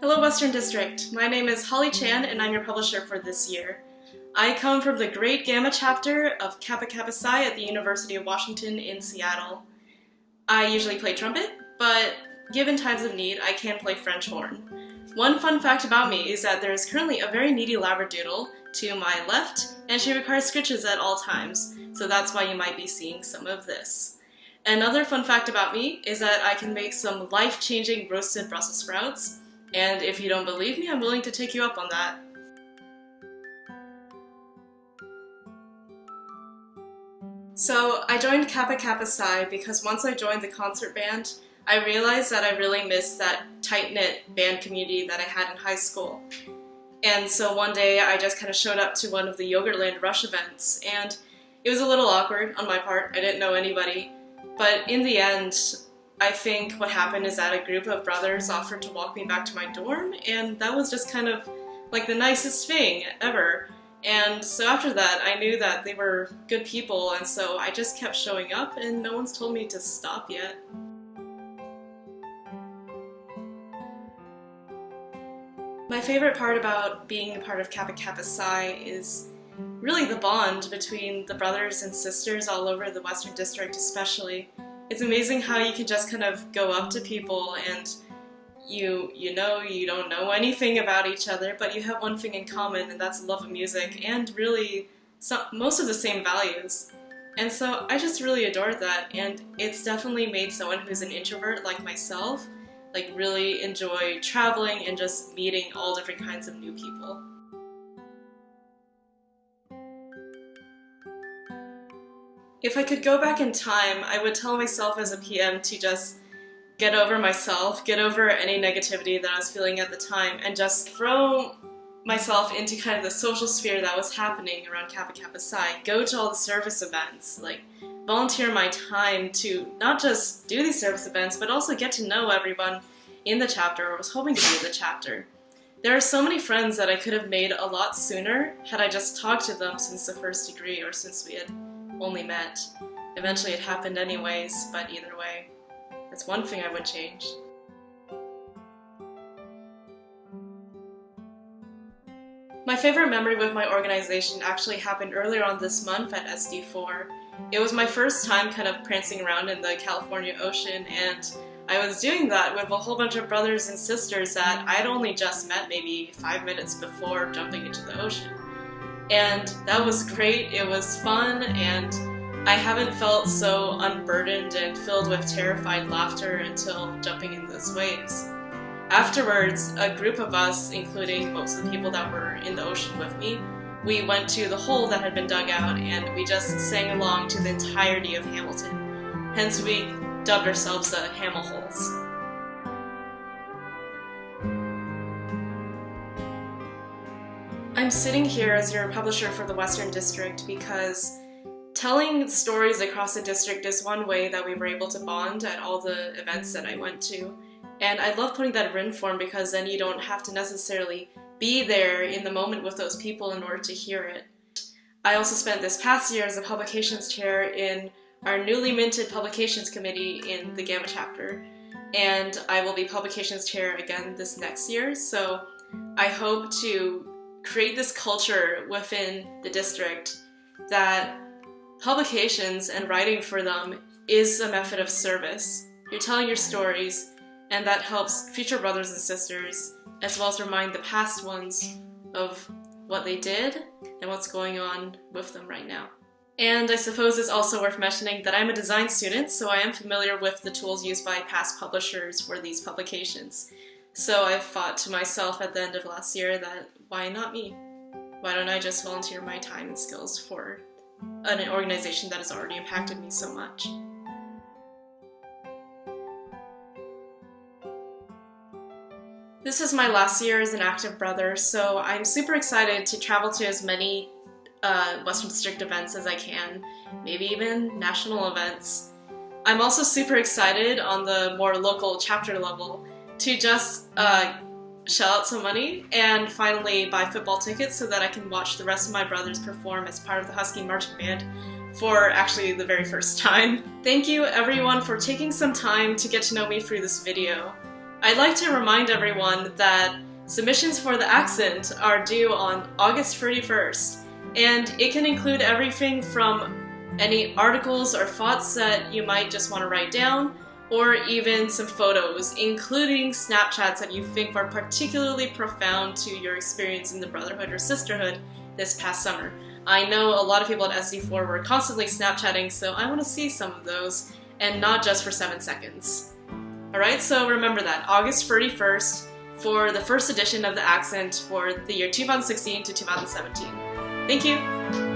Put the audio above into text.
Hello Western District, my name is Holly Chan and I'm your publisher for this year. I come from the Great Gamma Chapter of Kappa Kappa Psi at the University of Washington in Seattle. I usually play trumpet, but given times of need, I can play French horn. One fun fact about me is that there is currently a very needy labradoodle to my left, and she requires scritches at all times, so that's why you might be seeing some of this. Another fun fact about me is that I can make some life-changing roasted Brussels sprouts, and if you don't believe me, I'm willing to take you up on that. So I joined Kappa Kappa Psi because once I joined the concert band, I realized that I really missed that tight-knit band community that I had in high school. And so one day I just kind of showed up to one of the Yogurtland Rush events, and it was a little awkward on my part. I didn't know anybody. But in the end, I think what happened is that a group of brothers offered to walk me back to my dorm, and that was just kind of like the nicest thing ever. And so after that, I knew that they were good people, and so I just kept showing up, and no one's told me to stop yet. My favorite part about being a part of Kappa Kappa Psi is really the bond between the brothers and sisters all over the Western District especially. It's amazing how you can just kind of go up to people and you don't know anything about each other, but you have one thing in common, and that's love of music and really most of the same values. And so I just really adored that, and it's definitely made someone who's an introvert like myself like really enjoy traveling and just meeting all different kinds of new people. If I could go back in time, I would tell myself as a PM to just get over myself, get over any negativity that I was feeling at the time, and just throw myself into kind of the social sphere that was happening around Kappa Kappa Psi. Go to all the service events, like volunteer my time to not just do these service events, but also get to know everyone in the chapter or was hoping to be in the chapter. There are so many friends that I could have made a lot sooner had I just talked to them since the first degree or since we had only met. Eventually it happened anyways, but either way, that's one thing I would change. My favorite memory with my organization actually happened earlier on this month at SD4. It was my first time kind of prancing around in the California ocean, and I was doing that with a whole bunch of brothers and sisters that I'd only just met maybe 5 minutes before jumping into the ocean. And that was great, it was fun, and I haven't felt so unburdened and filled with terrified laughter until jumping in those waves. Afterwards, a group of us, including most of the people that were in the ocean with me, we went to the hole that had been dug out and we just sang along to the entirety of Hamilton. Hence we dubbed ourselves the Hamel Holes. I'm sitting here as your publisher for the Western District because telling stories across the district is one way that we were able to bond at all the events that I went to. And I love putting that in written form because then you don't have to necessarily be there in the moment with those people in order to hear it. I also spent this past year as a publications chair in our newly minted publications committee in the Gamma chapter, and I will be publications chair again this next year, so I hope to create this culture within the district that publications and writing for them is a method of service. You're telling your stories, and that helps future brothers and sisters, as well as remind the past ones of what they did and what's going on with them right now. And I suppose it's also worth mentioning that I'm a design student, so I am familiar with the tools used by past publishers for these publications. So I thought to myself at the end of last year that why not me? Why don't I just volunteer my time and skills for an organization that has already impacted me so much? This is my last year as an active brother, so I'm super excited to travel to as many Western District events as I can, maybe even national events. I'm also super excited on the more local chapter level to just shell out some money and finally buy football tickets so that I can watch the rest of my brothers perform as part of the Husky Marching Band for actually the very first time. Thank you everyone for taking some time to get to know me through this video. I'd like to remind everyone that submissions for the accent are due on August 31st, and it can include everything from any articles or thoughts that you might just want to write down, or even some photos, including Snapchats that you think are particularly profound to your experience in the Brotherhood or Sisterhood this past summer. I know a lot of people at SD4 were constantly Snapchatting, so I want to see some of those, and not just for 7 seconds. Alright, so remember that, August 31st for the first edition of the accent for the year 2016 to 2017. Thank you!